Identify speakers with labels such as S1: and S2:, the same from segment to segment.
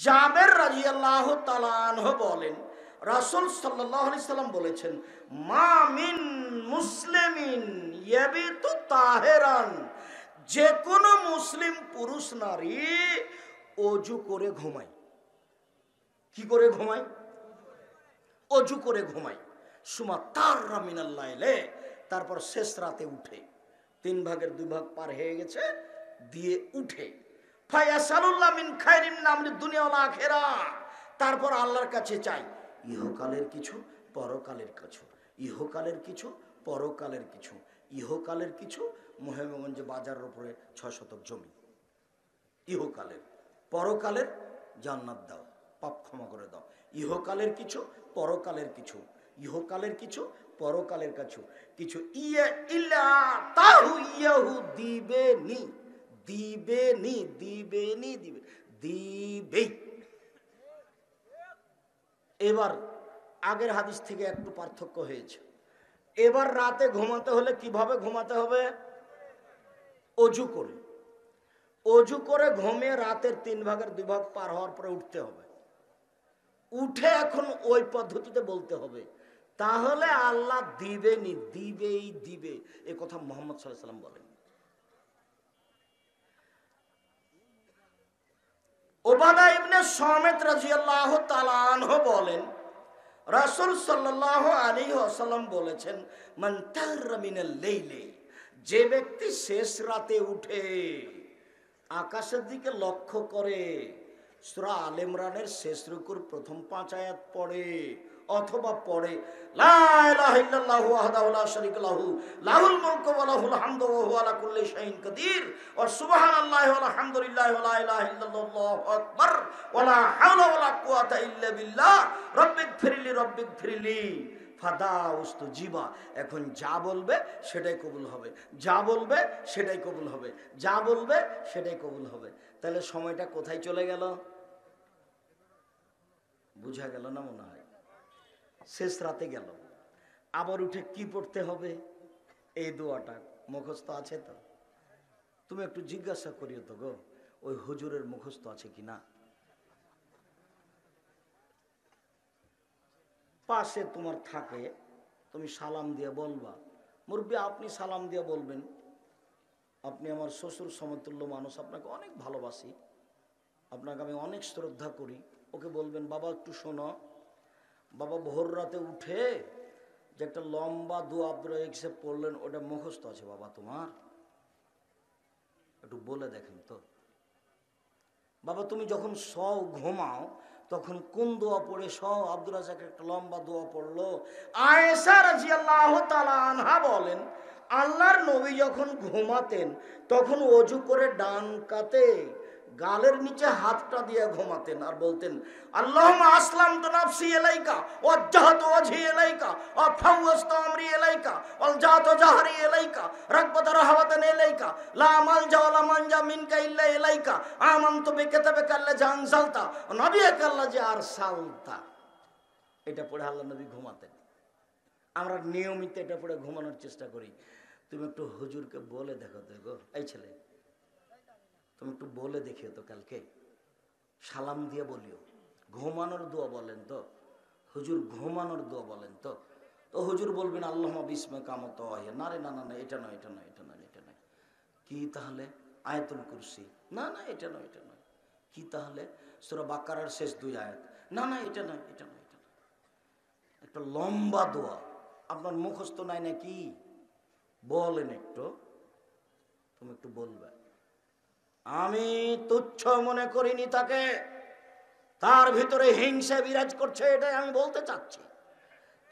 S1: জাবের রাদিয়াল্লাহু তাআলা আনহু বলেন, রাসূল সাল্লাল্লাহু আলাইহি সাল্লাম বলেছেন, মা মিন মুসলিমিন ইয়াবিতু তাহিরান, যে কোনো মুসলিম পুরুষ নারী অজু করে ঘুমায়। কি করে ঘুমায়? অজু করে ঘুমায়। সুমা তাররা মিনাল লাইলে, তারপর শেষ রাতে উঠে, 3 ভাগের 2 ভাগ পার হয়ে গেছে, দিয়ে উঠে ফায়াসালুল্লাহ মিন খায়রিন নামনি দুনিয়া ওয়াল আখিরাহ, তারপর আল্লাহর কাছে চাই ইহকালের কিছু, পরকালের কিছু, ইহকালের কিছু, পরকালের কিছু। ইহকালের কিছু মহেন্দ্রগঞ্জ বাজারের উপরে 6 শতক জমি ইহকালের, পরকালের জান্নাত দাও, পাপ ক্ষমা করে দাও। ইহকালের কিছু, পরকালের কিছু, ইহকালের কিছু, পরকালের কিছু কিছু ইয়া ইল্লা তাহু ইয়াহু দিবেনি, দিবেনি, দিবেনি, দিবে, দিবেই। এবার আগের হাদিস থেকে একটু পার্থক্য হয়েছে। এবার রাতে ঘুমাতে হলে কিভাবে ঘুমাতে হবে? অজু করে। অজু করে ঘুমিয়ে রাতের 3 ভাগের 2 ভাগ পার হওয়ার পরে উঠতে হবে। উঠে এখন ওই পদ্ধতিতে বলতে হবে, তাহলে আল্লাহ দিবেনি, দিবেই দিবে। এ কথা মুহাম্মদ সাল্লাল্লাহু আলাইহি ওয়াসাল্লাম বলেন। উবাদা ইবনে সামিত রাদিয়াল্লাহু তাআলা আনহু বলেন, রাসূল সাল্লাল্লাহু আলাইহি ওয়াসাল্লাম বলেছেন, মান তাররা মিনাল লাইলি, যে ব্যক্তি শেষ রাতে উঠে আকাশের দিকে লক্ষ্য করে সূরা আলে ইমরানের শেষ রুকুর প্রথম 5 আয়াত পড়ে, অথবা পড়ে লা ইলাহা ইল্লাল্লাহু ওয়াহদাহু লা শারীকা লাহু লাহুল মুলকু ওয়া লাহুল হামদু ওয়া হুয়া আলা কুল্লি শাইইন কাদির ওয়া সুবহানাল্লাহি ওয়া আলহামদুলিল্লাহি ওয়া লা ইলাহা ইল্লাল্লাহু আকবার ওয়া লা হাওলা ওয়া লা কুওয়াতা ইল্লা বিল্লাহ রব্বিগফিরলি রব্বিগফিরলি ফাদাউস্তু জিবা। এখন যা বলবে সেটাই কবুল হবে, যা বলবে সেটাই কবুল হবে, যা বলবে সেটাই কবুল হবে। তাহলে সময়টা কোথায় চলে গেল? বুঝা গেল না? মনে হয় শেষ রাতে গেল। আবার উঠে কি পড়তে হবে? এই দোয়াটা মুখস্থ আছে তো? তুমি একটু জিজ্ঞাসা করিও তো গো, ওই হুজুরের মুখস্থ আছে কিনা। পাশে তোমার থাকে, তুমি সালাম দিয়ে বলবা, মুরব্বী আপনি সালাম দিয়ে বলবেন, আপনি আমার শ্বশুর সমতুল্য মানুষ, আপনাকে অনেক ভালোবাসি, আপনাকে আমি অনেক শ্রদ্ধা করি। ওকে বলবেন, বাবা একটু শোনো, বাবা ভোর রাতে উঠে যে একটা লম্বা দোয়া আব্দুর রাজ্জাক পড়লেন, ওটা মুখস্থ আছে বাবা তোমার? একটু বলে দেখেন তো। বাবা তুমি যখন সও ঘুমাও তখন কোন দোয়া পড়ে সও? আব্দুর রাজ্জাক একটা লম্বা দোয়া পড়লো। আয়েশা রাদিয়াল্লাহু তাআলা আনহা বলেন, আল্লাহর নবী যখন ঘুমাতেন তখন অজু করে ডান কাতে গালের নিচে হাতটা দিয়ে ঘুমাতেন আর বলতেন, আল্লাহুম্মা আসলামতু নাফসি ইলাইকা ওয়াজ্জাহতু ওয়াজহি ইলাইকা ওয়া ফাওয়াজতু আমরি ইলাইকা ওয়ালজাতু জাহরি ইলাইকা রাগবাতা রাহাবাতান ইলাইকা লা মালজা ওয়া লা মানজা মিনকা ইল্লা ইলাইকা আমানতু বিকিতাবিকা আল্লাযী আনজালতা ওয়া নাবিয়্যিকা আল্লাযী আরসালতা। এটা পড়ে আল্লাহর নবী ঘুমাতেন। আমরা নিয়মিত এটা পড়ে ঘুমানোর চেষ্টা করি। তুমি একটু হুজুরকে বলে দেখো তো গো, এই ছেলে তুমি একটু বলে দেখিও তো, কালকে সালাম দিয়ে বলিও, ঘুমানোর দোয়া বলেন তো হুজুর, ঘুমানোর দোয়া বলেন তো। তো হুজুর বলবেন আল্লাহুম্মা বিসমিকা আমতাওয়াহিয়া। না রে, না না না, এটা নয়, এটা নয়, এটা নয়, এটা নয়। কি তাহলে? আয়াতুল কুরসি? না না, এটা নয়, এটা নয়। কি তাহলে? সূরা বাকারার শেষ 2 আয়াত? না না, এটা নয়, এটা নয়, এটা নয়। একটা লম্বা দোয়া আপনার মুখস্থ নাই নাকি? বলেন একটু, তুমি একটু বলবে। আমি তুচ্ছ মনে করিনি তাকে, তার ভিতরে হিংসা বিরাজ করছে, এটাই আমি বলতে চাচ্ছি।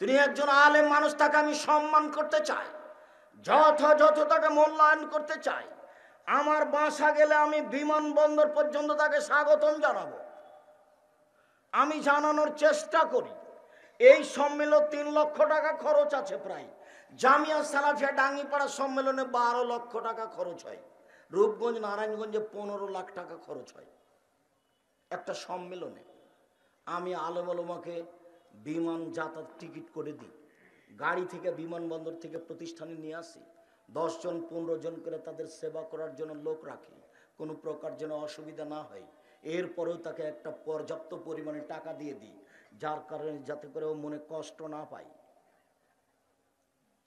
S1: তিনি একজন আলেম মানুষ, তাকে আমি সম্মান করতে চাই, যথাযথ তাকে মূল্যায়ন করতে চাই। আমার বাসা গেলে আমি বিমানবন্দর পর্যন্ত তাকে স্বাগতম জানাবো, আমি জানানোর চেষ্টা করি। এই সম্মেলন 3 লক্ষ টাকা খরচ আছে প্রায়। জামিয়া সালাফিয়া ডাঙ্গিপাড়া সম্মেলনে 12 লক্ষ টাকা খরচ হয়। রূপগঞ্জ নারায়ণগঞ্জে 15 লাখ টাকা খরচ হয় একটা সম্মেলনে। আমি আলেম ওলামাকে বিমান যাতায়াত টিকিট করে দিই, গাড়ি থেকে বিমানবন্দর থেকে প্রতিষ্ঠানে নিয়ে আসি, 10 জন 15 জন করে তাদের সেবা করার জন্য লোক রাখি, কোনো প্রকার যেন অসুবিধা না হয়। এরপরেও তাকে একটা পর্যাপ্ত পরিমাণে টাকা দিয়ে দিই, যার কারণে যাতে করে ও মনে কষ্ট না পায়।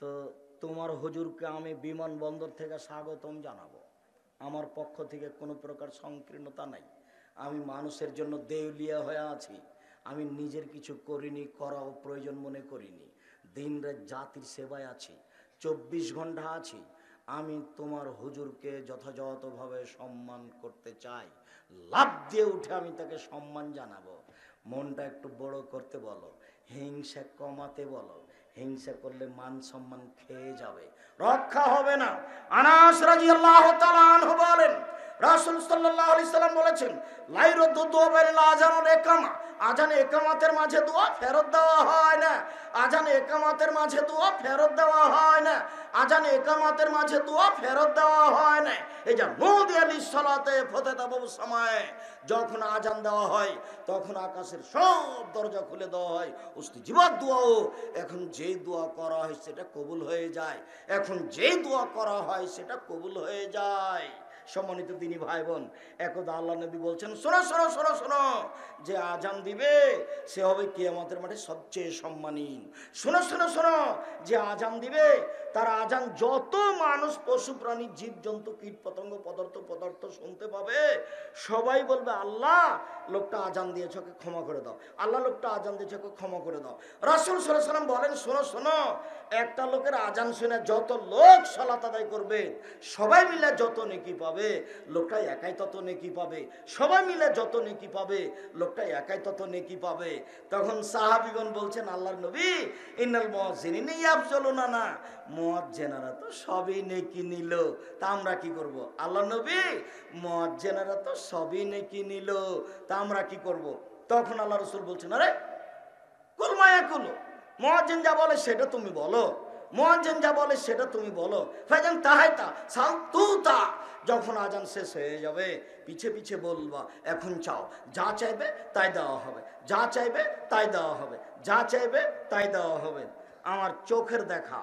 S1: তো তোমার হুজুরকে আমি বিমানবন্দর থেকে স্বাগতম জানাবো। আমার পক্ষ থেকে কোনো প্রকার সংকীর্ণতা নাই। আমি মানুষের জন্য দেউলিয়া হয়ে আছি। আমি নিজের কিছু করিনি, করাও প্রয়োজন মনে করিনি। দিনরাত জাতির সেবায় আছি, 24 ঘন্টা আছি। আমি তোমার হুজুরকে যথাযথভাবে সম্মান করতে চাই। লাফ দিয়ে উঠে আমি তাকে সম্মান জানাবো। মনটা একটু বড় করতে বলো, হিংসা কমাতে বলো। হিংসা করলে মান সম্মান খেয়ে যাবে, রক্ষা হবে না। আনাস রাদিয়াল্লাহু তাআলা আনহু বলেন, রাসূল সাল্লাল্লাহু আলাইহি সাল্লাম বলেছেন, লাইরুদ্দু দুআ বাইনাল আযান ওয়াল ইকামা। আযান ইকামাতের মাঝে দোয়া ফেরত দেওয়া হয় না। আযান ইকামাতের মাঝে দোয়া ফেরত দেওয়া হয় না। আযান ইকামাতের মাঝে দোয়া ফেরত দেওয়া হয় না। এই যে নুদিয়া লিসসালাতে ফাতাতাবু সামায়ে, যখন আযান দেওয়া হয় তখন আকাশের সব দরজা খুলে দেওয়া হয়। উস্তিজিবাত দুআও, এখন যে দোয়া করা হয় সেটা কবুল হয়ে যায়। এখন যে দোয়া করা হয় সেটা কবুল হয়ে যায়। সম্মানিত দিনী ভাই বোন, একদা আল্লাহ নবী বলছেন, শোনো শোনো শোনো শোনো, যে আজান দিবে সে হবে কিয়ামতের মাঠে সবচেয়ে সম্মানী। শোনো শোনো শোনো, যে আজান দিবে তার আজান যত মানুষ, পশু প্রাণী, জীব জন্তু, কীট পতঙ্গ, পদার্থ শুনতে পাবে, সবাই বলবে, আল্লাহ লোকটা আজান দিয়েছে, ওকে ক্ষমা করে দাও। আল্লাহ লোকটা আজান দিয়েছে, ওকে ক্ষমা করে দাও। রাসূল সাল্লাল্লাহু আলাইহি ওয়াসাল্লাম বলেন, শোনো শোনো, একটা লোকের আজান শুনে যত লোক সালাত আদায় করবে, সবাই মিলে যত নেকি পাবে, লোকটা একাই তত নেকি পাবে। সবাই মিলে যত নেকি পাবে, লোকটা একাই তত নেকি পাবে। তখন সাহাবীগণ বলছেন, আল্লাহর নবী, ইন্নাল মুয়াজ্জিনিনা ইয়াফজলুনা, না মুয়াজ্জিনেরা তো সবই নেকি নিল, তা আমরা কি করব? আল্লাহর নবী, মুয়াজ্জিনেরা তো সবই নেকি নিল, তা আমরা কি করব? তখন আল্লাহ রাসূল বলছেন, আরে কুল মা ইয়াকুলু, মুয়াজ্জিন যা বলে সেটা তুমি বলো, মুয়াজ্জিন যা বলে সেটা তুমি বলো। ফাইজান তাহাইতা সালতুতা, যখন আজান শেষ হয়ে যাবে পিছে পিছে বলবা, এখন চাও, যা চাইবে তাই দেওয়া হবে, যা চাইবে তাই দেওয়া হবে, যা চাইবে তাই দেওয়া হবে। আমার চোখের দেখা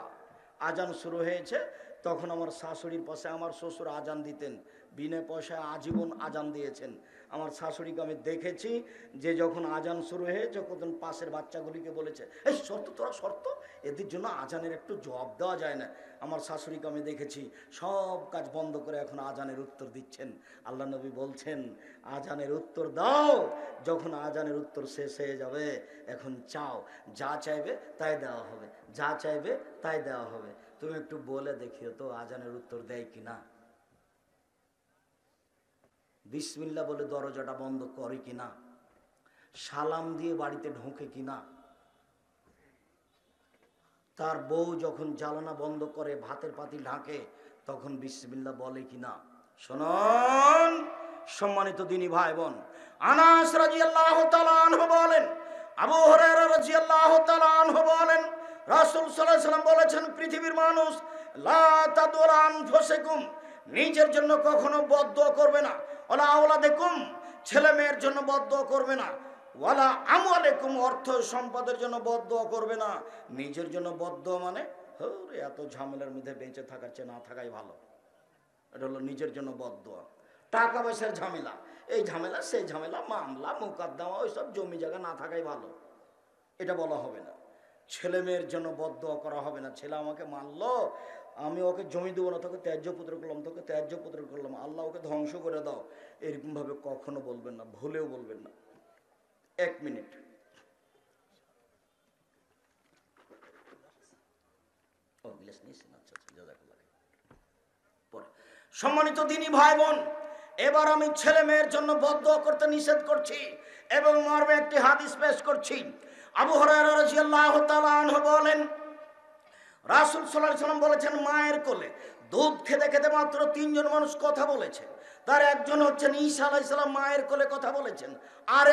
S1: আজান শুরু হয়েছে, তখন আমার শাশুড়ির পাশে আমার শ্বশুর আজান দিতেন, বিনা পয়সায় আজীবন আজান দিয়েছেন। আমার শাশুড়িকে আমি দেখেছি যে যখন আজান শুরু হয়েছে তখন পাশের বাচ্চাগুলিকে বলেছে, এই শর্ত, তোরা শর্ত, এদের জন্য আজানের একটু জবাব দেওয়া যায় না। আমার শাশুড়িকে আমি দেখেছি সব কাজ বন্ধ করে এখন আজানের উত্তর দিচ্ছেন। আল্লাহ নবী বলছেন, আজানের উত্তর দাও, যখন আজানের উত্তর শেষ হয়ে যাবে এখন চাও, যা চাইবে তাই দেওয়া হবে, যা চাইবে তাই দেওয়া হবে। তুমি একটু বলে দেখিও তো আজানের উত্তর দেয় কিনা। বিসমিল্লাহ বলে দরজাটা বন্ধ করে কিনা, সালাম দিয়ে বাড়িতে ঢোকে কিনা, তার বউ যখন জ্বালানা বন্ধ করে ভাতের পাতিল ঢাকে তখন বিসমিল্লাহ বলে কিনা। শুনুন সম্মানিত দিনী ভাই বোন, আনাস রাদিয়াল্লাহু তাআলা আনহু বলেন, আবু হুরায়রা রাদিয়াল্লাহু তাআলা আনহু বলেন, রাসূল সাল্লাল্লাহু আলাইহি ওয়াসাল্লাম বলেছেন, পৃথিবীর মানুষ লা তাদুর আনফুসাকুম, নিজের জন্য কখনো বদদুয়া করবে না, ওয়ালা আওলাদাকুম, ছেলে মেয়ের জন্য বদদুয়া করবে না, ওয়ালা আমওয়ালাকুম, অর্থ সম্পদের জন্য বদদুয়া করবে না। নিজের জন্য বদদুয়া মানে এত ঝামেলার মধ্যে বেঁচে থাকার চেয়ে না থাকাই ভালো, এটা হলো নিজের জন্য বদদুয়া। টাকা পয়সার ঝামেলা, এই ঝামেলা সেই ঝামেলা, মামলা মোকদ্দমা, ওইসব জমি জায়গা না থাকাই ভালো, এটা বলা হবে না। ছেলে মেয়ের জন্য বদদুয়া করা হবে না, ছেলে আমাকে মারলো, আমি ওকে জমি দেবো না, তোকে ত্যায্য পুত্র করলাম, তোকে ত্যায্য পুত্র করলাম, আল্লাহ ওকে ধ্বংস করে দাও, এরকম ভাবে কখনো বলবেন না, ভুলেও বলবেন না। 1 মিনিট। সম্মানিত দিনী ভাই বোন, এবার আমি ছেলে মেয়ের জন্য বদদুয়া করতে নিষেধ করছি এবং মর্মে একটি হাদিস পেশ করছি। আবু হুরায়রা রাদিয়াল্লাহু তাআলা আনহু বলেন, রাসূল সাল্লাল্লাহু আলাইহি ওয়াসাল্লাম বলেছেন, মায়ের কোলে দুধ খেতে খেতে মাত্র 3 জন মানুষ কথা বলেছে। তার একজন হচ্ছেন ঈসা আলাইহিস সালাম, মায়ের কোলে কথা বলেছেন। আর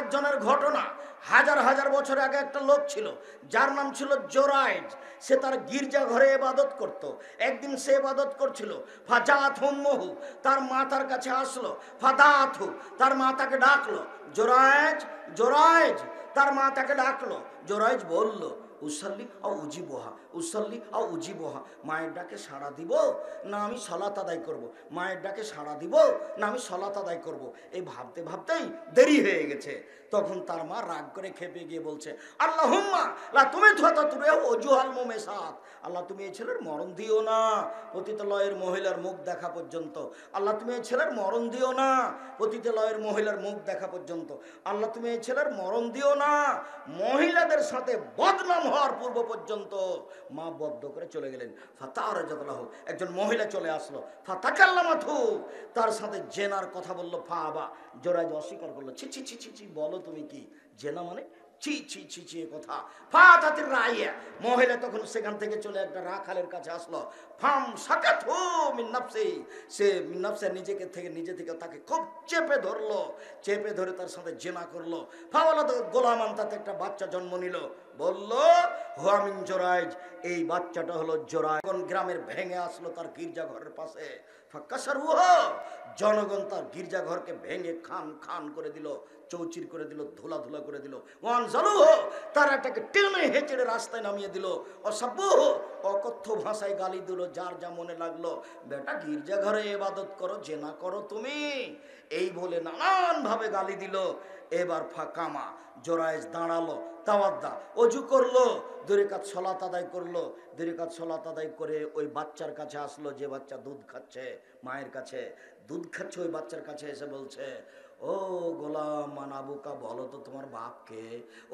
S1: একজনের ঘটনা, হাজার হাজার বছর আগে একটা লোক ছিল যার নাম ছিল জোরাইজ। সে তার গির্জা ঘরে ইবাদত করত। একদিন সে ইবাদত করছিল, ফাজাত হুম্মুহু, তার মাতার কাছে আসলো, ফাদাতহু, তার মাতাকে ডাকলো, জোরাইজ জোরাইজ, তার মাতাকে ডাকলো। জোরাইজ বলল, উসাল্লি আও উজিবহা, উসাল্লি আও উজিবহা। মায়ের ডাকে সাড়া দিব না আমি সালাত আদায় করব, মায়ের ডাকে সাড়া দিব না আমি সালাত আদায় করব। এই ভাবতে ভাবতেই দেরি হয়ে গেছে। তখন তার মা রাগ করে খেপে গিয়ে বলছে, আল্লাহুম্মা লা তুমি তুরে ওজুহাল মুমেসাত, আল্লাহ তুমি এই ছেলের মরণ দিও না পতিতালয়ের মহিলার মুখ দেখা পর্যন্ত। আল্লাহ তুমি এই ছেলের মরণ দিও না পতিতালয়ের মহিলার মুখ দেখা পর্যন্ত। আল্লাহ তুমি এই ছেলের মরণ দিও না মহিলাদের সাথে বদনাম হওয়ার পূর্ব পর্যন্ত। মা বদ্ধ করে চলে গেলেন। ফাতারাজাতলাহু, একজন মহিলা চলে আসলো। ফাতাকাল্লামাতহু, তার সাথে জেনার কথা বললো। ফাআবা, জোরাইজ অস্বীকার করলো। ছি ছি ছি ছি ছি, বলো তুমি কি জেনা মানে? ছি ছি ছি ছি কথা। ফাতাতির রাইয়া, মহিলা তখন সেখান থেকে চলে একটা রাখালের কাছে আসলো। ফাম সাকাতহু মিন নাফসি, সে মিন নাফসে নিজে থেকে তাকে খুব চেপে ধরলো, চেপে ধরে তার সাথে জেনা করলো। ফাওয়ালাদ গোলামান, তাতে একটা বাচ্চা জন্ম নিল। বলল হুয়া মিন জোরাইজ, এই বাচ্চাটা হলো জোরাইজ। গ্রামের ভেঙে আসলো তার গির্জা ঘরের পাশে। ফাকাসারুহু, জনগণ তার গির্জা ঘরকে ভেঙে খান খান করে দিল, চৌচির করে দিল, ধুলা ধুলা করে দিল। ওয়ান জালুহু, তারা এটাকে টেনে হেঁচড়ে রাস্তায় নামিয়ে দিল। অসাব্বুহু, অকথ্য ভাষায় গালি দিল, যার যা মনে লাগলো। বেটা গির্জা ঘরে ইবাদত করো, জেনা করো তুমি, এই বলে নানান ভাবে গালি দিল। এবার ফাকামা, জোরাইজ দাঁড়ালো। তাওয়াদ্দা, অজু করলো, 2 রাকাত সালাত আদায় করলো। 2 রাকাত সালাত আদায় করে ওই বাচ্চার কাছে আসলো, যে বাচ্চা দুধ খাচ্ছে, মায়ের কাছে দুধ খাচ্ছে। ওই বাচ্চার কাছে এসে বলছে, ও গোলাম মানাবুকা, বলো তো তোমার বাপকে?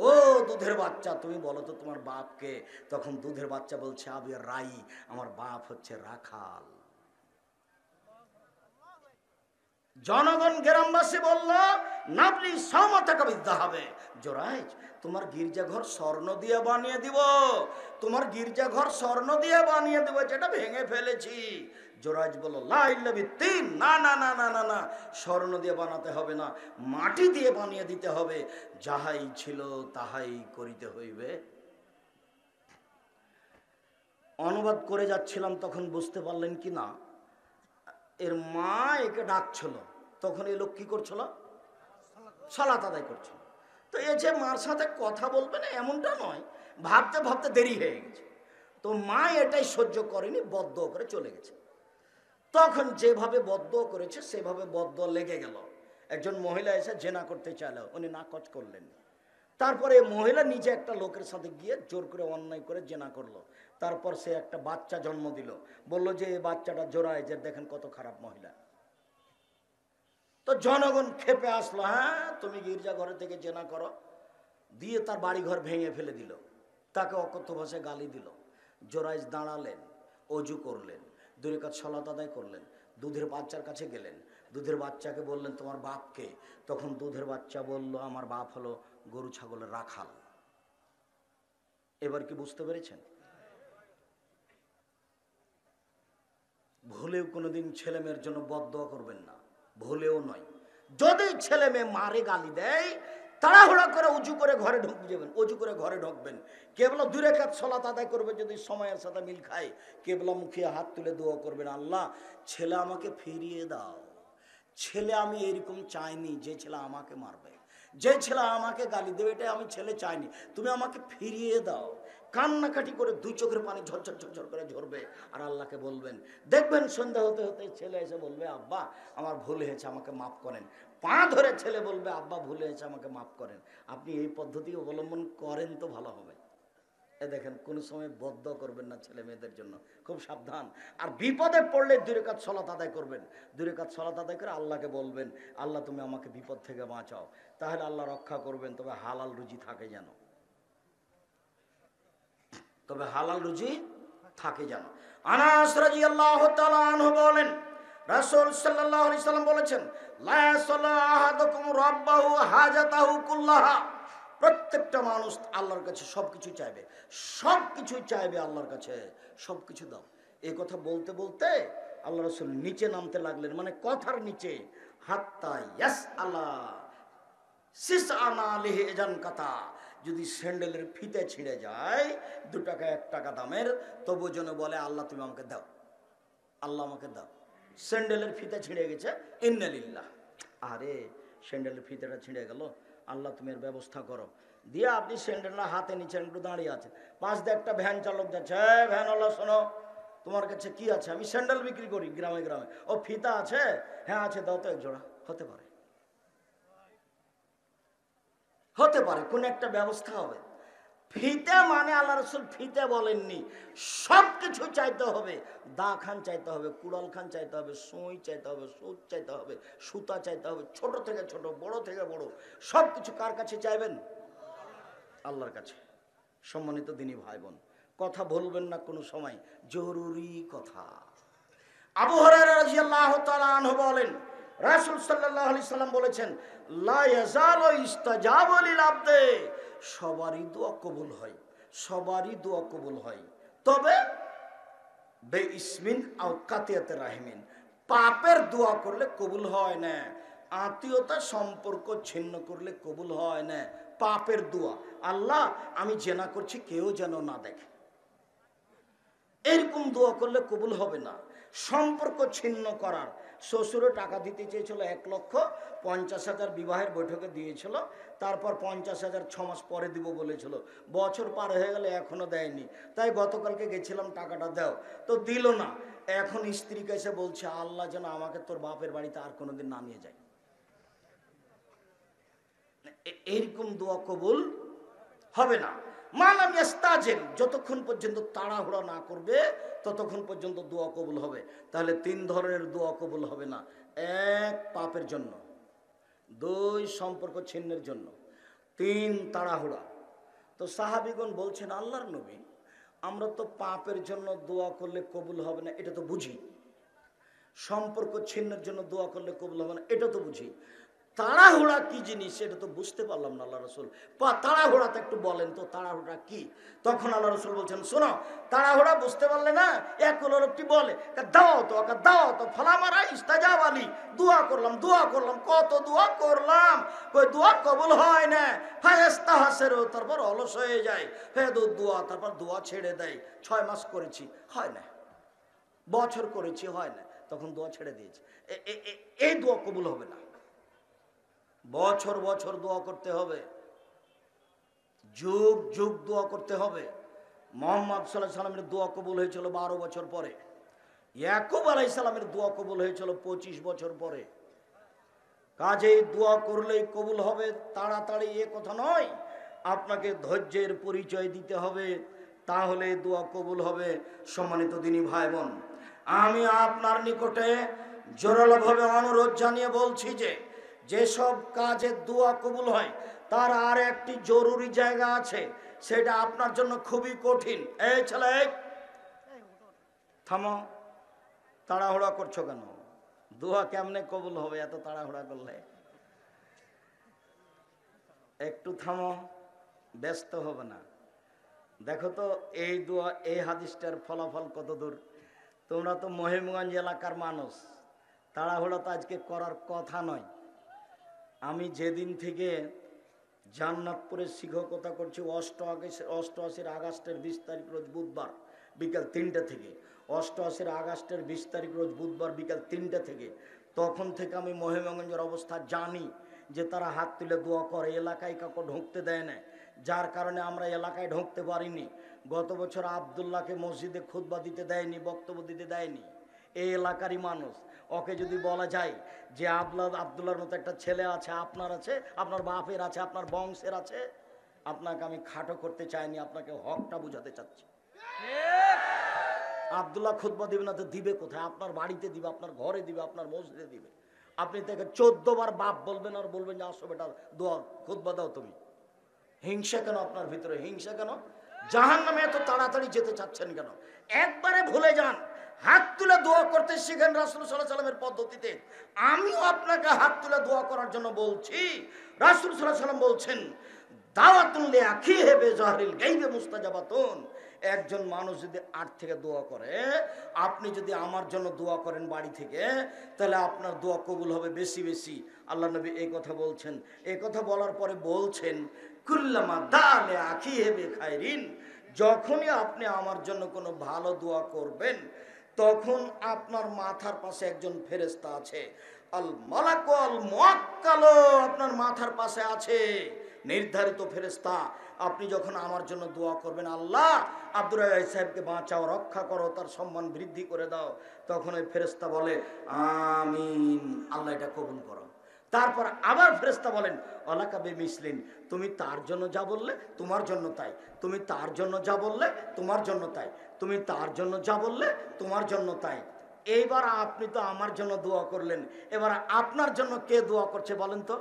S1: ও দুধের বাচ্চা, তুমি বলো তো তোমার বাপকে? তখন দুধের বাচ্চা বলছে, আবি রাই, আমার বাপ হচ্ছে রাখাল। জনগণ গ্রামবাসী বলল, নাবলি সামাতাকা বিদ্যাহাবে, জোরাইজ তোমার গির্জাঘর স্বর্ণ দিয়ে বানিয়ে দিব, তোমার গির্জাঘর স্বর্ণ দিয়ে বানিয়ে দেব, যেটা ভেঙে ফেলেছি। জোরাইজ বলল, লা ইল্লা বিত্তিন, না না না না না না, স্বর্ণ দিয়ে বানাতে হবে না, মাটি দিয়ে বানিয়ে দিতে হবে। যাহাই ছিল তাহাই করিতে হইবে। অনুবাদ করে যাচ্ছিলাম, তখন বুঝতে পারলেন কি না, এর মা একে ডাকছিল। তখন এই লোক কি করছিল? সালাত আদায় করছিল। তো এই যে মার সাথে কথা বলবে না এমনটা নয়, ভাবতে ভাবতে দেরি হয়ে গেছে। তো মা এটাই সহ্য করেনি, বদ্ধ করে চলে গেছে। তখন যেভাবে বদ্ধ করেছে সেভাবে বদ্ধ লেগে গেল। একজন মহিলা এসে জেনা করতে চাইলো, উনি নাকচ করলেন। তারপরে মহিলা নিজে একটা লোকের সাথে গিয়ে জোর করে অন্যায় করে জেনা করলো। তারপর সে একটা বাচ্চা জন্ম দিল। বললো যে এই বাচ্চাটা জোরাইজের, দেখেন কত খারাপ মহিলা। তো জনগণ খেপে আসলো, হ্যাঁ তুমি গির্জা ঘরে থেকে জেনা করো, দিয়ে তার বাড়ি ঘর ভেঙে ফেলে দিল, তাকে অকথ্য ভাষায় গালি দিল। জোরাইজ দাঁড়ালেন, অজু করলেন, 2 রাকাত সালাত আদায় করলেন, দুধের বাচ্চার কাছে গেলেন। দুধের বাচ্চাকে বললেন, তোমার বাপকে? তখন দুধের বাচ্চা বলল, আমার বাপ হলো গরু ছাগলের রাখাল। এবার কি বুঝতে পেরেছেন? ভুলেও কোনোদিন ছেলে মেয়ের জন্য বদদোয়া করবেন না, ভুলেও নয়। যদি ছেলে মেয়ে মারে গালি দেয়, তাড়াহুড়া করে উঁচু করে ঘরে ঢুকে যাবেন, অজু করে ঘরে ঢুকবেন। কেবল 2 রাকাত সালাত আদায় করবে, যদি সময়ের সাথে মিল খায় কেবলা মুখে হাত তুলে দোয়া করবেন, আল্লাহ ছেলে আমাকে ফিরিয়ে দাও। ছেলে আমি এরকম চাইনি যে ছেলে আমাকে মারবে, যে ছেলে আমাকে গালি দেবে, এটা আমি ছেলে চাইনি, তুমি আমাকে ফিরিয়ে দাও। কান্নাকাটি করে 2 চোখের পানি ঝরঝর ঝরঝর করে ঝরবে। আর আল্লাহকে বলবেন, দেখবেন সন্ধ্যা হতে হতে ছেলে এসে বলবে, আব্বা আমার ভুল হয়েছে, আমাকে মাফ করেন। পা ধরে ছেলে বলবে, আব্বা ভুল হয়েছে, আমাকে মাফ করেন। আপনি এই পদ্ধতি অবলম্বন করেন তো ভালো হবে। এ দেখেন, কোনো সময় বদ্ধ করবেন না ছেলে মেয়েদের জন্য, খুব সাবধান। আর বিপদে পড়লে 2 রাকাত সালাত আদায় করবেন। 2 রাকাত সালাত আদায় করে আল্লাহকে বলবেন, আল্লাহ তুমি আমাকে বিপদ থেকে বাঁচাও। তাহলে আল্লাহ রক্ষা করবেন। তবে হালাল রুজি থাকে যেন, তবে হালাল রুজি থাকে যেন। আনাস রাদিয়াল্লাহু তাআলা আনহু বলেন, রাসূল সাল্লাল্লাহু আলাইহি সাল্লাম বলেছেন, লা ইয়াসাল্লাহু আহাদুকুম রাব্বাহু হাজাতাহু কুল্লাহা, প্রত্যেকটা মানুষ আল্লাহর কাছে সবকিছু চাইবে, সবকিছু চাইবে আল্লাহর কাছে, সবকিছু দাও। এই কথা বলতে বলতে আল্লাহ রাসূল নিচে নামতে লাগলেন, মানে কথার নিচে। হাত্তা ইয়াসআলা সিসআনা আলাইহি এজান কাতা, যদি স্যান্ডেলের ফিতে ছিঁড়ে যায় 2 টাকা 1 টাকা দামের, তবু যেন বলে, আল্লাহ তুমি আমাকে দাও, আল্লাহ আমাকে দাও। স্যান্ডেলের ফিতে ছিঁড়ে গেছে, ইন্নালিল্লাহ। আরে স্যান্ডেলের ফিতেটা ছিঁড়ে গেল, আল্লাহ তুমি এর ব্যবস্থা করো। দিয়ে আপনি স্যান্ডেলটা হাতে নিচ্ছেন, একটু দাঁড়িয়ে আছে, পাশ দিয়ে একটা ভ্যান চালক যাচ্ছে, ভ্যান আল্লাহ শোনো, তোমার কাছে কি আছে? আমি স্যান্ডেল বিক্রি করি গ্রামে গ্রামে। ও ফিতা আছে? হ্যাঁ আছে, দাও তো এক জোড়া। হতে পারে, হতে পারে কোন একটা ব্যবস্থা হবে। ফিতে মানে আল্লাহ রসুল ফিতে বলেননি, সব কিছু চাইতে হবে। দা খান চাইতে হবে, কুড়াল খান চাইতে হবে, সুই চাইতে হবে, সুচ চাইতে হবে, সুতা চাইতে হবে, ছোট থেকে ছোট, বড় থেকে বড়, সব কিছু কার কাছে চাইবেন? আল্লাহর কাছে। সম্মানিত দিনী ভাই বোন, কথা বলবেন না কোনো সময়, জরুরি কথা। আবু হুরায়রা রাদিয়াল্লাহু তাআলা আনহু বলেন, রাসূল সাল্লাল্লাহু আলাইহি সাল্লাম বলেছেন, লা ইয়াজালু ইস্তাজাবু লিল আবদে, সবারই দোয়া কবুল হয়, সবারই দোয়া কবুল হয়, তবে বে ইসমিন আও কাতিয়াতে রাহিমিন, পাপের দোয়া করলে কবুল হয় না, আত্মীয়তা সম্পর্ক ছিন্ন করলে কবুল হয় না। পাপের দোয়া, আল্লাহ আমি জেনা করছি কেউ যেন না দেখে, এরকম দোয়া করলে কবুল হবে না। সম্পর্ক ছিন্ন করার, শ্বশুরে টাকা দিতে চেয়েছিল 1,50,000 বিবাহের বৈঠকে দিয়েছিল, তারপর 50,000 6 মাস পরে দিব বলেছিল, বছর পার হয়ে গেলে এখনো দেয়নি। তাই গতকালকে গেছিলাম, টাকাটা দাও, তো দিল না। এখন স্ত্রীকে এসে বলছে, আল্লাহ যেন আমাকে তোর বাপের বাড়িতে আর কোনোদিন না নিয়ে যায়। এইরকম দোয়া কবুল হবে না। মালাম ইস্তাজিল, যতক্ষণ পর্যন্ত তাড়াহুড়া না করবে ততক্ষণ পর্যন্ত দোয়া কবুল হবে। তাহলে 3 ধরনের দোয়া কবুল হবে না। 1 পাপের জন্য, 2 সম্পর্ক ছিন্নের জন্য, 3 তাড়াহুড়া। তো সাহাবীগণ বলছেন, আল্লাহর নবী, আমরা তো পাপের জন্য দোয়া করলে কবুল হবে না এটা তো বুঝি, সম্পর্ক ছিন্নের জন্য দোয়া করলে কবুল হবে না এটা তো বুঝি, তাড়াহুড়া কি জিনিস সেটা তো বুঝতে পারলাম না আল্লাহ রসুল, তাড়াহুড়াটা একটু বলেন তো, তাড়াহুড়া কি? তখন আল্লাহ রসুল বলছেন, শোনো, তাড়াহুড়া বুঝতে পারলে না, এক লোকটি বলে, দাও তো ফলামারা ইস্তাজাব আলী, দোয়া করলাম, কত দোয়া করলাম, কই দোয়া কবুল হয় না, ফায়েস্তা হাসেরও, তারপর অলস হয়ে যায়, দোয়া, তারপর দোয়া ছেড়ে দেয়। 6 মাস করেছি, হয় না, বছর করেছি, হয় না, তখন দোয়া ছেড়ে দিয়েছি। এই দোয়া কবুল হবে না। বছর বছর দোয়া করতে হবে, যুগ যুগ দোয়া করতে হবে। মুহাম্মদ সাল্লাল্লাহু আলাইহি সাল্লামের দোয়া কবুল হয়েছিল 12 বছর পরে, ইয়াকুব আলাইহিস সালামের দোয়া কবুল হয়েছিল 25 বছর পরে। কাজেই দোয়া করলেই কবুল হবে তাড়াতাড়ি এ কথা নয়, আপনাকে ধৈর্যের পরিচয় দিতে হবে, তাহলে দোয়া কবুল হবে। সম্মানিত দিনী ভাই বোন, আমি আপনার নিকটে জোরালোভাবে অনুরোধ জানিয়ে বলছি যে যেসব কাজে দোয়া কবুল হয় তার আর একটি জরুরি জায়গা আছে, সেটা আপনার জন্য খুবই কঠিন। এই ছেলে, থামো, তাড়াহুড়া করছো কেন? দোয়া কেমনে কবুল হবে এত তাড়াহুড়া করলে? একটু থামো, ব্যস্ত হবে না। দেখো তো এই দোয়া, এই হাদিসটার ফলাফল কত দূর। তোমরা তো মহিমগঞ্জ এলাকার মানুষ, তাড়াহুড়া তো আজকে করার কথা নয়। আমি যেদিন থেকে জান্নাতপুরে শিক্ষকতা করছি, 88 আগস্টের 20 তারিখ রোজ বুধবার বিকাল 3টা থেকে, 88 আগস্টের 20 তারিখ রোজ বুধবার বিকাল 3টা থেকে, তখন থেকে আমি মহিমগঞ্জের অবস্থা জানি যে তারা হাত তুলে দোয়া করে, এলাকায় কাউকে ঢুকতে দেয় না, যার কারণে আমরা এলাকায় ঢুকতে পারিনি। গত বছর আবদুল্লাহকে মসজিদে খুতবা দিতে দেয়নি, বক্তব্য দিতে দেয়নি, এই এলাকারই মানুষ। ওকে যদি বলা যায় যে আবদুল্লাহর মতো একটা ছেলে আছে, আপনার আছে, আপনার বাপের আছে, আপনার বংশের আছে, আপনাকে আমি খাটো করতে চাইনি, আপনাকে হকটা বুঝাতে চাচ্ছি। আবদুল্লাহ খুতবা দিবে না তো দিবে কোথায়? আপনার বাড়িতে দিবে, আপনার ঘরে দিবে, আপনার মসজিদে দিবে। আপনি তাকে 14 বার বাপ বলবেন আর বলবেন যে আসো বেটা দোয়া খুতবা দাও তুমি। হিংসা কেন আপনার ভিতরে? হিংসা কেন? জাহান্নামে এত তাড়াতাড়ি যেতে চাচ্ছেন কেন? একবারে ভুলে যান, হাত তুলে দোয়া করতে শিখেন রাসূল সাল্লাল্লাহু আলাইহি সাল্লামের পদ্ধতিতে। আমিও আপনাকে হাত তুলে দোয়া করার জন্য বলছি। রাসূল সাল্লাল্লাহু আলাইহি সাল্লাম বলছেন, দাওয়াতুল লিআখিহি বিজাহরিল গায়বি মুস্তাজাবাতুন। একজন মানুষ যদি 8 থেকে দোয়া করে, আপনি যদি আমার জন্য দোয়া করেন বাড়ি থেকে, তাহলে আপনার দোয়া কবুল হবে বেশি বেশি। আল্লাহ নবী এই কথা বলছেন। এই কথা বলার পরে বলছেন, কুল্লামা দালে আখিহি বিখাইরিন, যখনই আপনি আমার জন্য কোনো ভালো দোয়া করবেন, তখন আপনার মাথার পাশে একজন ফেরেশতা আছে, আল মালাকুল মুআক্কাল আপনার মাথার পাশে আছে নির্ধারিত ফেরেশতা। আপনি যখন আমার জন্য দোয়া করবেন, আল্লাহ আব্দুর রাজ্জাক সাহেবকে বাঁচাও, রক্ষা করো, তার সম্মান বৃদ্ধি করে দাও, তখন ওই ফেরেশতা বলে আমিন, আল্লাহ এটা কবুল করো। তারপর আবার ফেরেশতা বলেন আলাকা বিমিসলিন, তুমি তার জন্য যা বললে তোমার জন্য তাই, তুমি তার জন্য যা বললে তোমার জন্য তাই, তুমি তার জন্য যা বললে তোমার জন্য তাই। এইবার আপনি তো আমার জন্য দোয়া করলেন, এবার আপনার জন্য কে দোয়া করছে বলেন তো?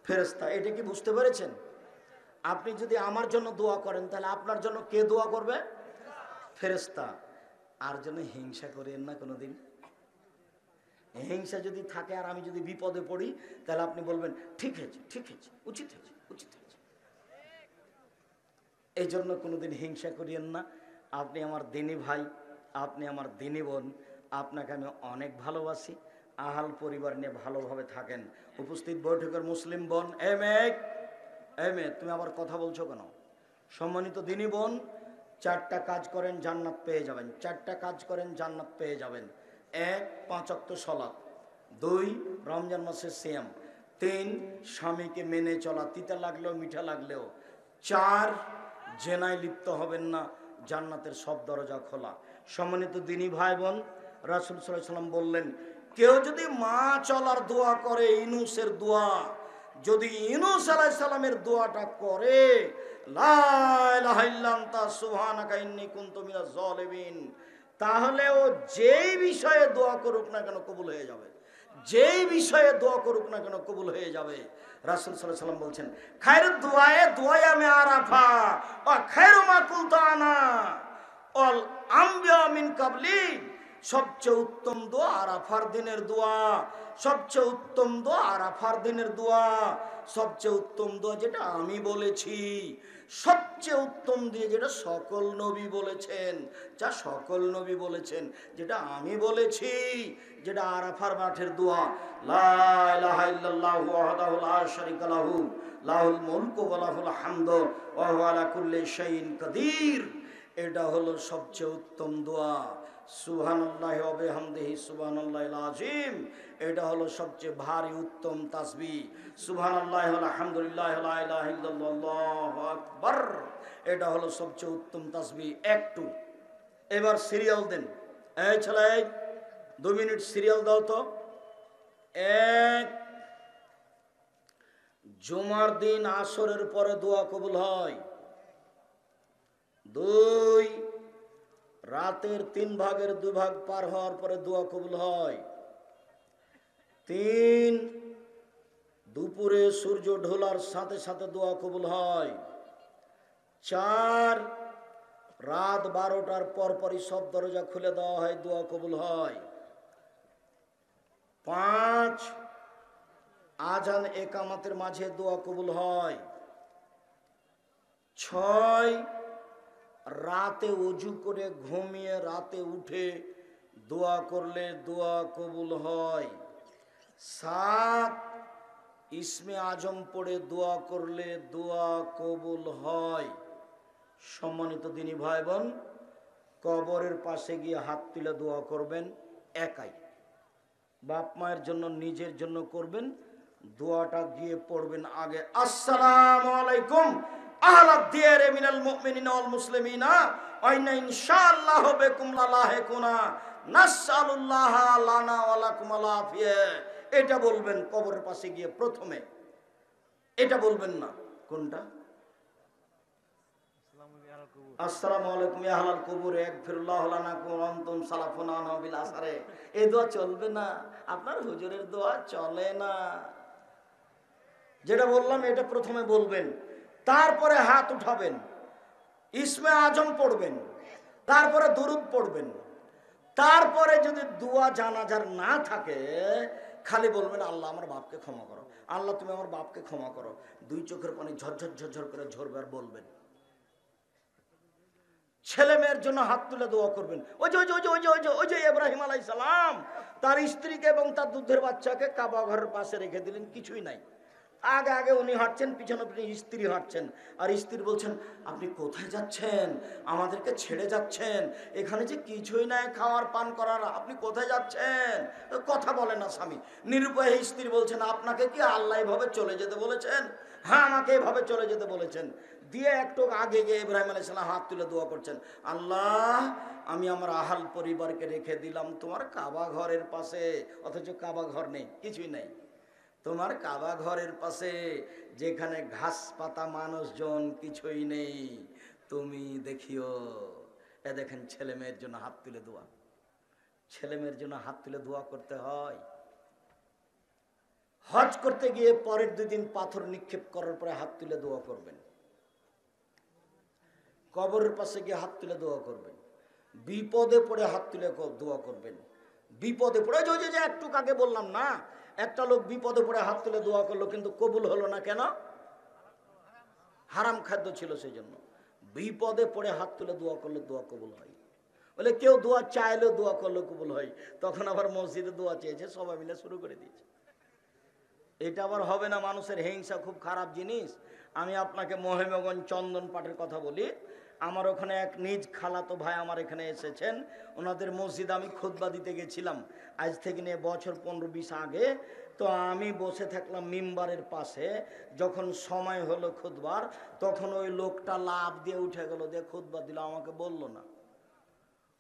S1: ফেরেশতা। এটা কি বুঝতে পেরেছেন? আপনি যদি আমার জন্য দোয়া করেন তাহলে আপনার জন্য কে দোয়া করবে? ফেরেশতা। আর জন্য হিংসা করেন না কোনোদিন। হিংসা যদি থাকে আর আমি যদি বিপদে পড়ি তাহলে আপনি বলবেন ঠিক হয়েছে, ঠিক হয়েছে, উচিত হয়েছে, উচিত হয়েছে। এই জন্য কোনোদিন হিংসা করিয়েন না। আপনি আমার দিনী ভাই, আপনি আমার দিনী বোন, আপনাকে আমি অনেক ভালোবাসি। আহাল পরিবার নিয়ে ভালোভাবে থাকেন। উপস্থিত বৈঠকের মুসলিম বোন, এ মেয়ে তুমি আবার কথা বলছো কেন? সম্মানিত দিনী বোন, 4টা কাজ করেন জান্নাত পেয়ে যাবেন, 4টা কাজ করেন জান্নাত পেয়ে যাবেন। 1 5 ওয়াক্ত সালাত, 2 রমজান মাসের সিয়াম, 3 স্বামীকে মেনে চলা, তিতা লাগলেও মিঠা লাগলেও, 4 জেনায় লিপ্ত হবেন না, জান্নাতের সব দরজা খোলা। সম্মানিত দিনী ভাই বোন, রাসূল সাল্লাল্লাহু আলাইহি ওয়াসাল্লাম বললেন কেউ যদি মা চলার দোয়া করে, ইউনূসের দোয়া, যদি ইউনূস আলাইহিস সালামের দোয়াটা করে, লা ইলাহা ইল্লা আনতা সুবহানাকা ইন্নী কুনতু মিনাজ জালিমিন, তাহলে ও যেই বিষয়ে দোয়া করুক না কেন কবুল হয়ে যাবে, যেই বিষয়ে দোয়া করুক না কেন কবুল হয়ে যাবে। রাসূল সাল্লাল্লাহু আলাইহি ওয়াসাল্লাম বলছেন খায়রুদ দুআয়ে মে আরাফা ওয়া খায়রু মা কুনতু আনা ওয়াল আমবিয়া মিন কাবলি, সবচেয়ে উত্তম দোয়া আরাফার দিনের দোয়া, সবচেয়ে উত্তম দোয়া আরাফার দিনের দোয়া, সবচেয়ে উত্তম দোয়া যেটা আমি বলেছি, সবচেয়ে উত্তম দিয়ে যেটা সকল নবী বলেছেন, যা সকল নবী বলেছেন, যেটা আমি বলেছি, যেটা আরাফার মাঠের দোয়া, লা ইলাহা ইল্লাল্লাহু ওয়াহদাহু লা শারীকা লাহু লাহুল মুলকু ওয়া লাহুল হামদু ওয়া হুয়া আলা কুল্লি শাইইন কাদির। এটা হলো সবচেয়ে উত্তম দোয়া। সুবহানাল্লাহি ওয়া বিহামদিহি সুবহানাল্লাহিল আযীম, এটা হলো সবচেয়ে ভারী উত্তম তাসবিহ। সুবহানাল্লাহি ওয়া আলহামদুলিল্লাহি ওয়া লা ইলাহা ইল্লাল্লাহু আল্লাহু আকবার, এটা হলো সবচেয়ে উত্তম তাসবিহ। একটু এবার সিরিয়াল দেন, এই ছেলে 2 মিনিট সিরিয়াল দাও তো। 1 জুমার দিন আসরের পরে দোয়া কবুল হয়। 2 রাতের 3 ভাগের 2 ভাগ পার হওয়ার পরে দোয়া কবুল হয়। 3 দুপুরে সূর্য ঢোলার সাথে সাথে দোয়া কবুল হয়। 4 রাত 12টার পরপরই সব দরজা খুলে দেওয়া হয়, দোয়া কবুল হয়। 5 আজান একামতের মাঝে দোয়া কবুল হয়। 6 রাতে ওযু করে ঘুমিয়ে রাতে উঠে দোয়া করলে দোয়া কবুল হয়। 7 ইসমে আজম পড়ে দোয়া করলে দোয়া কবুল হয়। সম্মানিত দিনী ভাই বোন, কবরের পাশে গিয়ে হাত তুলে দোয়া করবেন একাই, বাপ মায়ের জন্য নিজের জন্য করবেন। দোয়াটা গিয়ে পড়বেন আগে আসসালামু আলাইকুম আহলাদ দিয়ারে মিনাল মুমিনিনা ওয়াল মুসলিমিনা ওয়া ইন্না ইনশাআল্লাহু বিকুম লালাহিকুনা নাসআলুল্লাহ লানা ওয়া লাকুম আল আফিয়া। এটা বলবেন কবরের পাশে গিয়ে প্রথমে, এটা বলবেন না। কোনটা? আসসালামু আলাইকুম ইয়া আহলাল কুবুর ইগফিরুল্লাহু লানা ওয়া আনতুম সালাফুনা বিল আসরে, এই দোয়া চলবে না, আপনার হুজুরের দোয়া চলে না। যেটা বললাম এটা প্রথমে বলবেন, তারপরে হাত উঠাবেন, ইসমে আজম পড়বেন, তারপরে দুরূদ পড়বেন। তারপরে যদি দোয়া জানাজার না থাকে খালি বলবেন আল্লাহ আমার বাপকে ক্ষমা করো, আল্লাহ তুমি আমার বাপকে ক্ষমা করো। 2 চোখের পানি ঝরঝর ঝরঝর করে ঝরবে আর বলবেন। ছেলে মেয়ের জন্য হাত তুলে দোয়া করবেন। ওই যে ইব্রাহিম আলাইহিস সালাম তার স্ত্রীকে এবং তার দুধের বাচ্চাকে কাবা ঘরের পাশে রেখে দিলেন, কিছুই নাই, আগে আগে উনি হাঁটছেন, পিছনে পিছনে স্ত্রী হাঁটছেন। আর স্ত্রী বলছেন, আপনি কোথায় যাচ্ছেন? আমাদেরকে ছেড়ে যাচ্ছেন, এখানে যে কিছুই নাই খাওয়ার পান করার, আপনি কোথায় যাচ্ছেন? কথা বলে না স্বামী। নিরুপায় স্ত্রী বলছেন, আপনাকে কি আল্লাহ এভাবে চলে যেতে বলেছেন? হ্যাঁ, আমাকে এভাবে চলে যেতে বলেছেন। দিয়ে একটু আগে গিয়ে ইব্রাহিম আলাইহিস সালাম হাত তুলে দোয়া করছেন, আল্লাহ আমি আমার আহাল পরিবারকে রেখে দিলাম তোমার কাবা ঘরের পাশে, অথচ কাবা ঘর নেই, কিছুই নেই। তোমার কাবা ঘরের পাশে যেখানে ঘাস পাতা মানুষজন কিছুই নেই, তুমি দেখিও। এ দেখেন ছেলে মেয়ের জন্য হাত তুলে দোয়া। ছেলে মেয়ের জন্য হাত তুলে দোয়া করতে হয়। হজ করতে গিয়ে পরের 2 দিন পাথর নিক্ষেপ করার পরে হাত তুলে দোয়া করবেন। কবরের পাশে গিয়ে হাত তুলে দোয়া করবেন। বিপদে পড়ে হাত তুলে দোয়া করবেন। বিপদে পড়ে, যে একটু আগে বললাম না, একটা লোক বিপদে পড়ে হাত তুলে দোয়া করলো, কিন্তু কবুল হলো না। কেন? হারাম খাদ্য ছিল সেই জন্য। বিপদে পড়ে হাত তুলে দোয়া করলে দোয়া কবুল হয়। বলে কেউ দোয়া চাইলেও দোয়া করলে কবুল হয়। তখন আবার মসজিদে দোয়া চেয়েছে, সবাই মিলে শুরু করে দিয়েছে। এটা আবার হবে না। মানুষের হিংসা খুব খারাপ জিনিস। আমি আপনাকে মহিমগঞ্জ চন্দন পাটের কথা বলি। আমার ওখানে এক নিজ খালাতো ভাই আমার এখানে এসেছেন। ওনাদের মসজিদ আমি খুতবা দিতে গেছিলাম, আজ থেকে নিয়ে বছর 15-20 আগে। তো আমি বসে থাকলাম মিম্বারের পাশে। যখন সময় হলো খুতবার, তখন ওই লোকটা লাফ দিয়ে উঠে গেল, দিয়ে খুতবা দিল, আমাকে বলল না।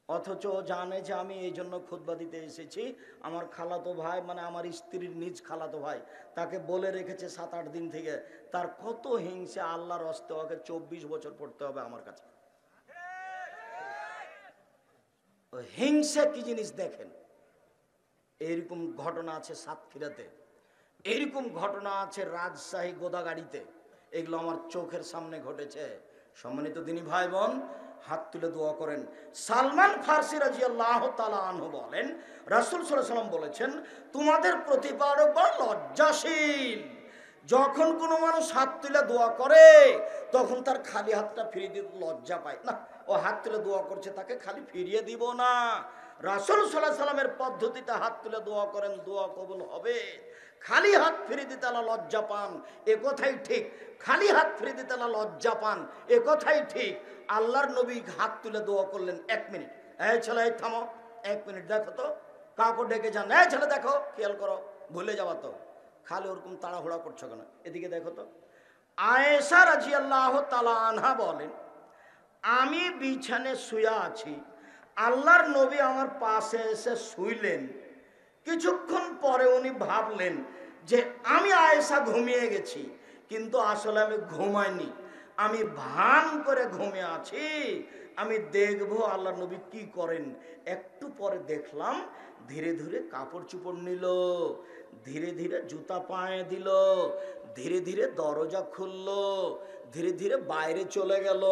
S1: অথচ জানে যে আমি এই জন্য খুতবা দিতে এসেছি। আমার খালাতো ভাই, মানে আমার স্ত্রীর নিজ খালাতো ভাই, তাকে বলে রেখেছে 7-8 দিন থেকে। তার কত হিংসা, আল্লাহর হস্তে ওকে 24 বছর পড়তে হবে আমার কাছে। হিংসা কি জিনিস দেখেন। এইরকম ঘটনা আছে সাতক্ষীরাতে, এইরকম ঘটনা আছে রাজশাহী গোদাগাড়িতে। এগুলো আমার চোখের সামনে ঘটেছে। সম্মানিত দিনী ভাই বোন, হাত তুলে দোয়া করেন। সালমান ফারসি রাদিয়াল্লাহু তাআলা আনহু বলেন, রাসূল সাল্লাল্লাহু আলাইহি ওয়াসাল্লাম বলেছেন, তোমাদের প্রতিপালক বড় লজ্জাশীল। যখন কোনো মানুষ হাত তুলে দোয়া করে, তখন তার খালি হাতটা ফিরিয়ে দিতে লজ্জা পায় না। ও হাত তুলে দোয়া করছে, তাকে খালি ফিরিয়ে দিব না। রাসূল সাল্লাল্লাহু আলাইহি ওয়াসাল্লামের পদ্ধতিতে হাত তুলে দোয়া করেন, দোয়া কবুল হবে। খালি হাত ফিরে দিতে আল্লাহ লজ্জা পান, এ কথাই ঠিক। খালি হাত ফিরে দিতে আল্লাহ লজ্জা পান, এ কথাই ঠিক। আল্লাহর নবী হাত তুলে দোয়া করলেন 1 মিনিট। এই ছেলে, এই থামো, 1 মিনিট দেখো তো, কাউকে ডেকে যান, এই ছেলে দেখো, খেয়াল করো, ভুলে যাওয়া তো, খালি ওরকম তাড়াহুড়া করছো কেন, এদিকে দেখো তো। আয়েশা রাদিয়াল্লাহু তাআলা আনহা বলেন, আমি বিছানে শুয়ে আছি, আল্লাহর নবী আমার পাশে এসে শুইলেন। কিছুক্ষণ পরে উনি ভাবলেন যে আমি আয়েশা ঘুমিয়ে গেছি, কিন্তু আসলে আমি ঘুমাইনি, আমি ভান করে ঘুমিয়ে আছি। আমি দেখবো আল্লাহর নবী কি করেন। একটু পরে দেখলাম ধীরে ধীরে কাপড় চোপড় নিল, ধীরে ধীরে জুতা পায়ে দিল, ধীরে ধীরে দরজা খুললো, ধীরে ধীরে বাইরে চলে গেল।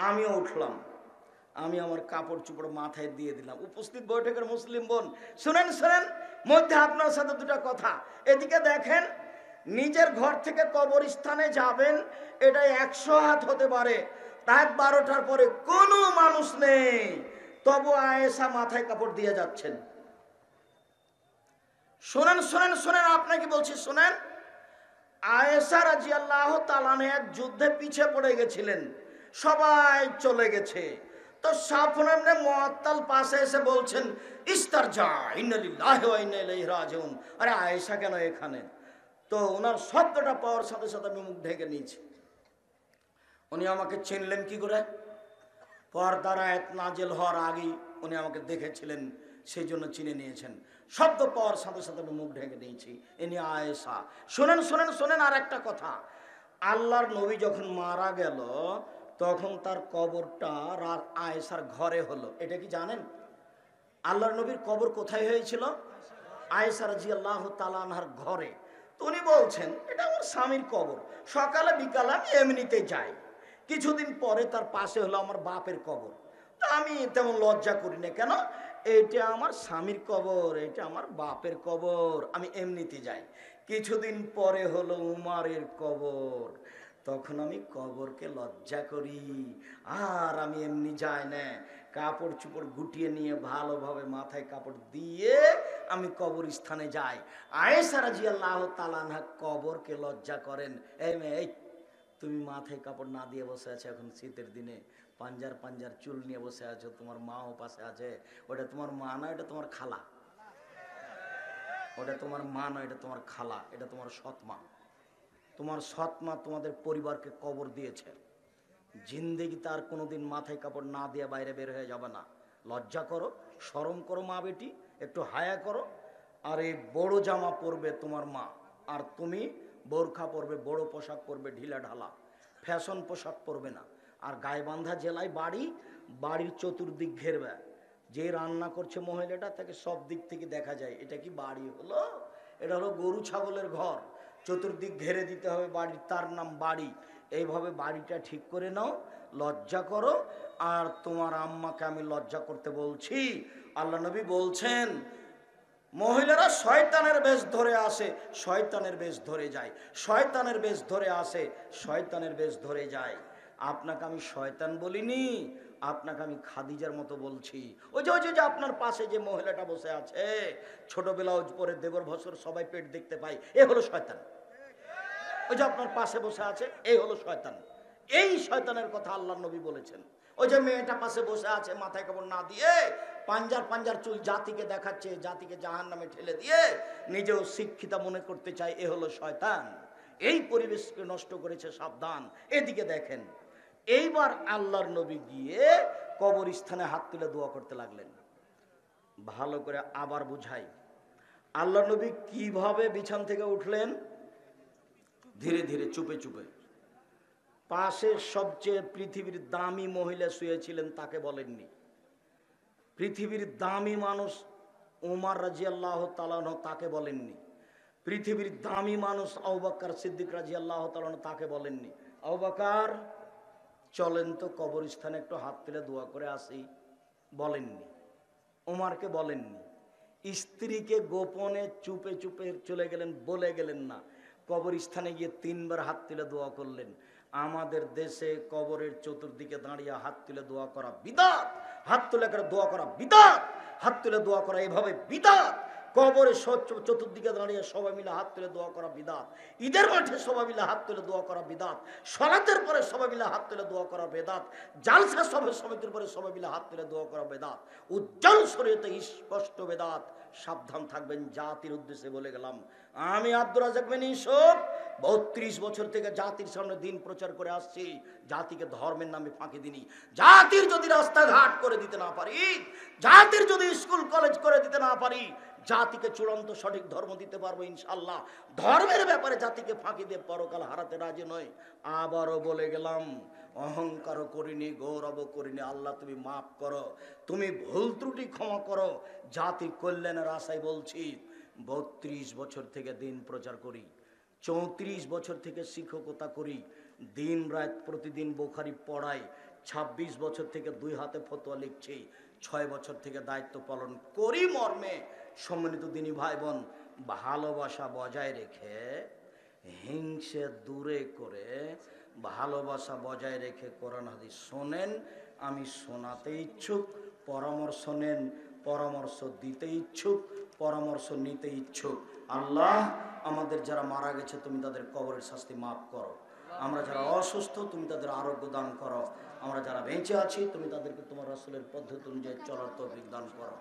S1: আমিও উঠলাম, আমি আমার কাপড় চোপড় মাথায় দিয়ে দিলাম। উপস্থিত বৈঠকের মুসলিম বোন, শুনেন শুনেন, মধ্যে আপনার সাথে দুটা কথা। এদিকে দেখেন, নিজের ঘর থেকে কবরস্থানে যাবেন, এটা 100 হাত হতে পারে, রাত 12টার পরে কোনো মানুষ নেই, তবু আয়েশা মাথায় কাপড় দিয়ে যাচ্ছেন। শুনেন শুনেন শুনেন, আপনাকে বলছি শুনেন। আয়েশা রাদিয়াল্লাহু তাআলা এক যুদ্ধে পিছিয়ে পড়ে গেছিলেন, সবাই চলে গেছে। তো সাফওয়ান ইবনে মুআত্তাল পাশে এসে বলছেন, ইস্তারজা, ইন্না লিল্লাহি ওয়া ইন্না ইলাইহি রাজিউন। আরে আয়েশা কেন এখানে? তো ওনার শব্দটা পাওয়ার সাথে সাথে আমি মুখ ঢেকে নিয়েছি। উনি আমাকে চিনলেন কি করে? পর্দার আয়াত নাজিল হওয়ার আগেই উনি আমাকে দেখেছিলেন, সেই জন্য চিনে নিয়েছেন। শব্দ পাওয়ার সাথে সাথে আমি মুখ ঢেকে দিয়েছি, ইনি আয়েশা। শোনেন শোনেন শোনেন, আর একটা কথা। আল্লাহর নবী যখন মারা গেল, তখন তার কবরটা আয়েশার ঘরে হলো। এটা কি জানেন? আল্লাহর নবীর কবর কোথায় হয়েছিল? আয়েশা রাদিয়াল্লাহু তাআলা আনহার ঘরে। তো উনি বলছেন, এটা আমার স্বামীর কবর, সকালে বিকালে আমি এমনিতে যাই। কিছুদিন পরে তার পাশে হলো আমার বাপের কবর। তা আমি তেমন লজ্জা করি না, কেন? এইটা আমার স্বামীর কবর, এটা আমার বাপের কবর, আমি এমনিতে যাই। কিছুদিন পরে হলো উমারের কবর, তখন আমি কবরকে লজ্জা করি, আর আমি এমনি যাই না, কাপড় চোপড় গুটিয়ে নিয়ে ভালোভাবে মাথায় কাপড় দিয়ে আমি কবরস্থানে যাই। আয়েশা রাদিয়াল্লাহু তাআলা আনহা কবরকে লজ্জা করেন। এই মেয়ে, এই তুমি মাথায় কাপড় না দিয়ে বসে আছো এখন শীতের দিনে, পাঞ্জার পাঞ্জার চুল নিয়ে বসে আছো, তোমার মাও পাশে আছে। ওটা তোমার মা না, এটা তোমার খালা। ওটা তোমার মা নয়, এটা তোমার খালা, এটা তোমার সৎ মা। তোমার সৎ মা তোমাদের পরিবারকে কবর দিয়েছে। জিন্দেগিতে আর কোনোদিন মাথায় কাপড় না দিয়ে বাইরে বের হয়ে যাবে না। লজ্জা করো, শরম করো মা বেটি, একটু হায়া করো। আর এই বড় জামা পরবে তোমার মা, আর তুমি বোরখা পরবে, বড় পোশাক পরবে, ঢিলা ঢালা ফ্যাশন পোশাক পরবে না। আর গাইবান্ধা জেলায় বাড়ি, বাড়ির চতুর্দিক ঘেরবে। যে রান্না করছে মহিলাটা, তাকে সব দিক থেকে দেখা যায়। এটা কি বাড়ি হলো? এটা হলো গরু ছাগলের ঘর। চতুর্দিক ঘেরে দিতে হবে বাড়ি, তার নাম বাড়ি। এইভাবে বাড়িটা ঠিক করে নাও, লজ্জা করো। আর তোমার আম্মাকে আমি লজ্জা করতে বলছি। আল্লাহ নবী বলছেন, মহিলারা শয়তানের বেশ ধরে আসে, শয়তানের বেশ ধরে যায়, শয়তানের বেশ ধরে আসে, শয়তানের বেশ ধরে যায়। আপনাকে আমি শয়তান বলিনি, আপনাকে আমি খাদিজার মতো বলছি। ওই যে আপনার পাশে যে মহিলাটা বসে আছে, ছোট ব্লাউজ পরে, দেবর ভসর সবাই পেট দেখতে পায়, এ হলো শয়তান। ওই যে আপনার পাশে বসে আছে, এই হলো শয়তান। এই শয়তানের কথা আল্লাহ নবী বলেছেন। ওই যে মেয়েটা পাশে বসে আছে মাথায় কাপড় না দিয়ে, পাঞ্জার পাঞ্জার চুল জাতিকে দেখাচ্ছে, জাতিকে জাহান্নামে ঠেলে দিয়ে নিজেও শিক্ষিতা মনে করতে চায়, এ হলো শয়তান। এই পরিবেশকে নষ্ট করেছে, সাবধান। এদিকে দেখেন, এইবার আল্লাহর নবী গিয়ে কবরস্থানে হাত তুলে দোয়া করতে লাগলেন। ভালো করে আবার বুঝাই, আল্লাহ নবী কিভাবে বিছান থেকে উঠলেন? ধীরে ধীরে, চুপে চুপে। পাশে সবচেয়ে পৃথিবীর দামি মহিলা শুয়েছিলেন, তাকে বলেননি। পৃথিবীর দামি মানুষ ওমর রাদিয়াল্লাহু তাআলা আনহু, তাকে বলেননি। পৃথিবীর দামি মানুষ আবু বকর সিদ্দিক রাদিয়াল্লাহু তাআলা আনহু, তাকে বলেননি। আবু বকর, চলেন তো কবরস্থানে একটু হাত তুলে দোয়া করে আসি, বলেননি। ওমরকে বলেননি। স্ত্রীকে গোপনে চুপে চুপে চলে গেলেন, বলে গেলেন না। কবরস্থানে গিয়ে 3 বার হাত তুলে দোয়া করলেন। আমাদের দেশে কবরের চতুর্দিকে দাঁড়িয়ে হাত তুলে দোয়া করা বিদআত, হাত তুলে করে দোয়া করা বিদআত, হাত তুলে দোয়া করা এইভাবে বিদআত। কবরের চতুর্দিকে দাঁড়িয়ে সবাই মিলে হাত তুলে দোয়া করা বিদআত। ঈদের মাঠে সবাই মিলে হাত তুলে দোয়া করা বিদআত। সালাতের পরে সবাই মিলে হাত তুলে দোয়া করা বিদআত। জালসা সমিতির পরে সবাই মিলে হাত তুলে দোয়া করা বিদআত। উজ্জ্বল শরীয়তে স্পষ্ট বিদআত। সাবধান থাকবেন, জাতির উদ্দেশ্যে বলে গেলাম। আমি আব্দুর রাজ্জাক বিন ইউসুফ 32 বছর থেকে জাতির সামনে দিন প্রচার করে আসছি। জাতিকে ধর্মের নামে ফাঁকি দিনি। জাতির যদি রাস্তাঘাট করে দিতে না পারি, জাতির যদি স্কুল কলেজ করে দিতে না পারি, জাতিকে চূড়ান্ত সঠিক ধর্ম দিতে পারবো ইনশাআল্লাহ। ধর্মের ব্যাপারে জাতিকে ফাঁকি দিয়ে পরকাল হারাতে রাজি নয়। আবারও বলে গেলাম, অহংকারও করিনি, গৌরবও করিনি। আল্লাহ তুমি মাফ করো, তুমি ভুল ত্রুটি ক্ষমা করো। জাতির কল্যাণের আশায় বলছি। 32 বছর থেকে দিন প্রচার করি, 34 বছর থেকে শিক্ষকতা করি, দিন রাত প্রতিদিন বুখারী পড়াই, 26 বছর থেকে 2 হাতে ফতোয়া লিখছি, 6 বছর থেকে দায়িত্ব পালন করি। মর্মে সম্মানিত দিনী ভাই বোন, ভালোবাসা বজায় রেখে, হিংসে দূরে করে, ভালোবাসা বজায় রেখে কোরআন হাদিস শোনেন। আমি শোনাতে ইচ্ছুক, পরামর্শ নেন, পরামর্শ দিতে ইচ্ছুক, পরামর্শ নিতে ইচ্ছুক। আল্লাহ, আমাদের যারা মারা গেছে তুমি তাদের কবরের শাস্তি মাফ করো। আমরা যারা অসুস্থ তুমি তাদের আরোগ্য দান করো। আমরা যারা বেঁচে আছি তুমি তাদেরকে তোমার রাসূলের পদ্ধতি অনুযায়ী চলার তৌফিক দান করো।